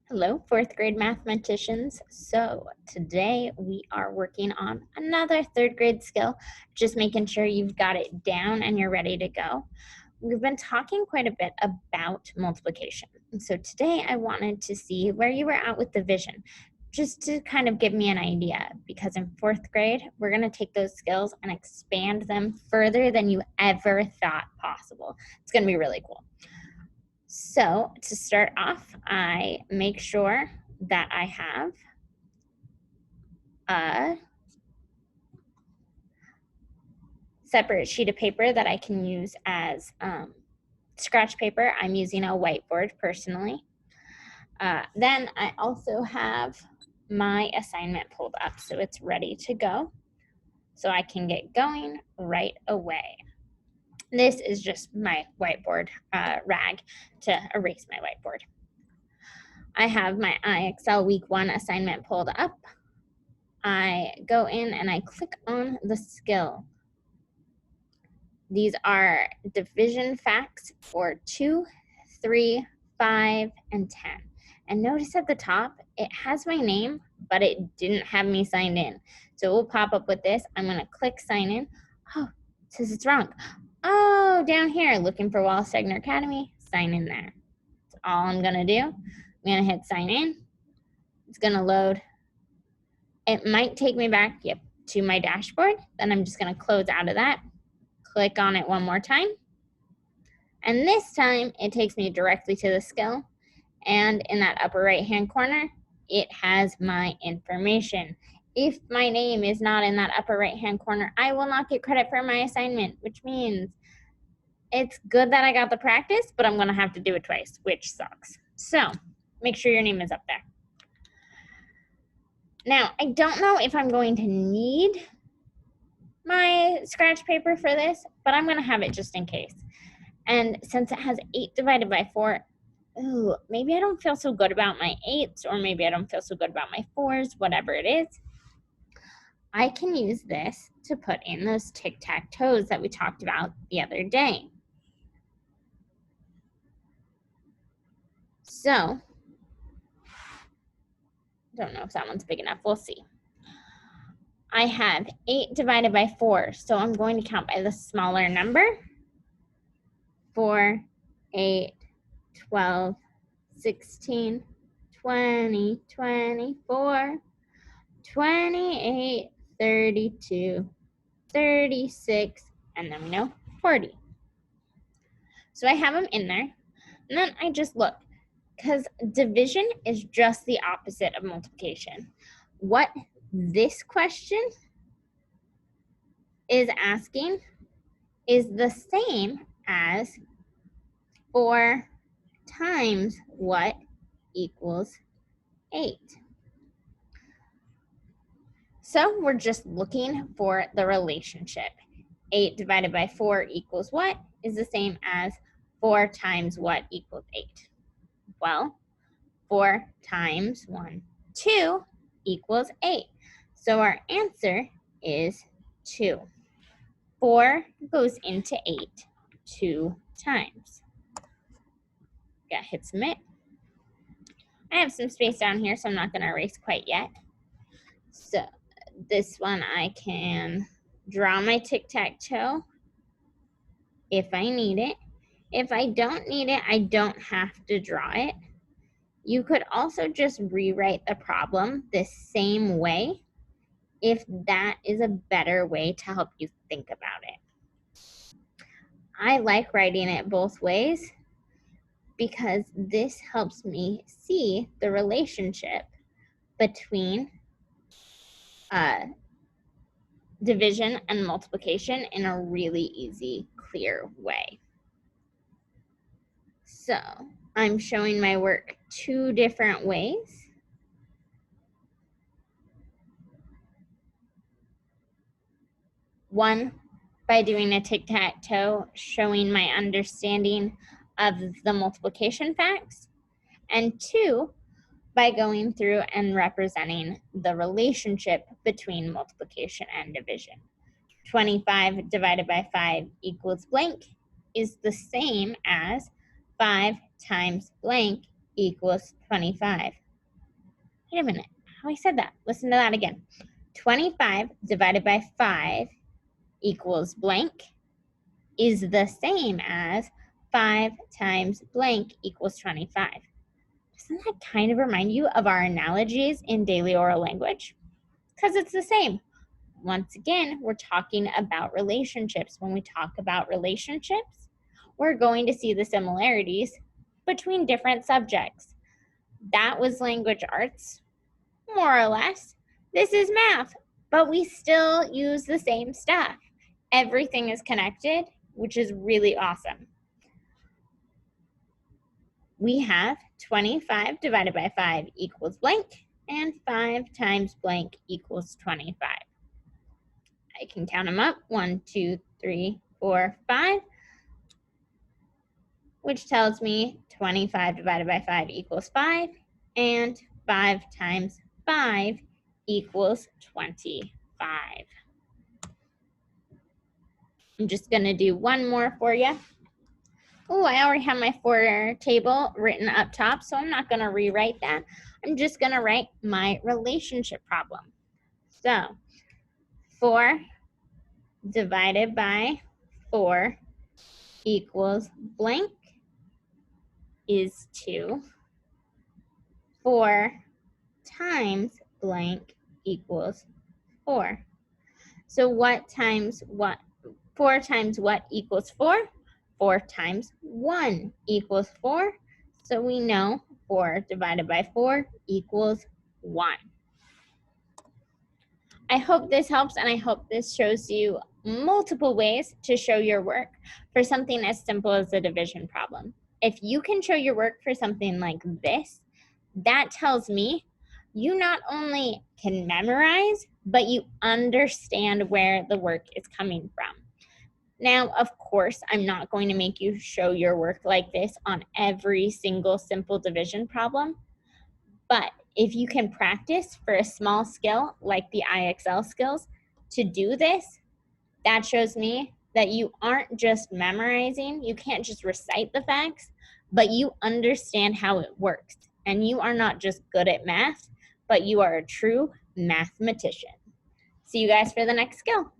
Hello, fourth grade mathematicians. So today we are working on another third grade skill, just making sure you've got it down and you're ready to go. We've been talking quite a bit about multiplication. And so today I wanted to see where you were at with division, just to kind of give me an idea, because in fourth grade, we're going to take those skills and expand them further than you ever thought possible. It's going to be really cool. So to start off, I make sure that I have a separate sheet of paper that I can use as scratch paper. I'm using a whiteboard personally. Then I also have my assignment pulled up so it's ready to go. So I can get going right away. This is just my whiteboard rag to erase my whiteboard. I have my IXL week 1 assignment pulled up. I go in and I click on the skill. These are division facts for 2, 3, 5, and 10. And notice at the top, it has my name, but it didn't have me signed in. So it will pop up with this. I'm going to click sign in. Oh, it says it's wrong. Oh, down here, looking for Wallace Stegner Academy, sign in there. That's all I'm going to do. I'm going to hit sign in. It's going to load. It might take me back, to my dashboard. Then I'm just going to close out of that. Click on it one more time. And this time, it takes me directly to the skill. And in that upper right-hand corner, it has my information. If my name is not in that upper right-hand corner, I will not get credit for my assignment, which means it's good that I got the practice, but I'm going to have to do it twice, which sucks. So make sure your name is up there. Now, I don't know if I'm going to need my scratch paper for this, but I'm going to have it just in case. And since it has 8 divided by 4, maybe I don't feel so good about my 8s, or maybe I don't feel so good about my 4s, whatever it is. I can use this to put in those tic-tac-toes that we talked about the other day. So, don't know if that one's big enough. We'll see. I have 8 divided by 4, so I'm going to count by the smaller number. 4, 8, 12, 16, 20, 24, 28, 32, 36, and then we know 40. So I have them in there, and then I just look, because division is just the opposite of multiplication. What this question is asking is the same as 4 times what equals 8. So we're just looking for the relationship. 8 divided by 4 equals what is the same as 4 times what equals 8? Well, 4 times 1, 2 equals 8. So our answer is 2. 4 goes into 8 2 times. Hit submit. I have some space down here, so I'm not going to erase quite yet. So this one I can draw my tic-tac-toe if I need it. If I don't need it, I don't have to draw it. You could also just rewrite the problem the same way if that is a better way to help you think about it. I like writing it both ways because this helps me see the relationship between division and multiplication in a really easy, clear way. So I'm showing my work 2 different ways. One, by doing a tic-tac-toe, showing my understanding of the multiplication facts. And 2, by going through and representing the relationship between multiplication and division. 25 divided by 5 equals blank is the same as 5 times blank equals 25. Wait a minute. How I said that? Listen to that again. 25 divided by 5 equals blank is the same as 5 times blank equals 25. Doesn't that kind of remind you of our analogies in daily oral language? Because it's the same. Once again, we're talking about relationships. When we talk about relationships, we're going to see the similarities between different subjects. That was language arts, more or less. This is math, but we still use the same stuff. Everything is connected, which is really awesome. We have 25 divided by 5 equals blank, and 5 times blank equals 25. I can count them up, 1, 2, 3, 4, 5, which tells me 25 divided by 5 equals 5, and 5 times 5 equals 25. I'm just going to do one more for you. Oh, I already have my 4 table written up top, so I'm not going to rewrite that. I'm just going to write my relationship problem. So 4 divided by 4 equals blank is 2. 4 times blank equals 4. So what times what? 4 times what equals 4? 4 times 1 equals 4. So we know 4 divided by 4 equals 1. I hope this helps, and I hope this shows you multiple ways to show your work for something as simple as a division problem. If you can show your work for something like this, that tells me you not only can memorize, but you understand where the work is coming from. Now, of course, I'm not going to make you show your work like this on every single simple division problem, but if you can practice for a small skill like the IXL skills to do this, that shows me that you aren't just memorizing, you can't just recite the facts, but you understand how it works. And you are not just good at math, but you are a true mathematician. See you guys for the next skill.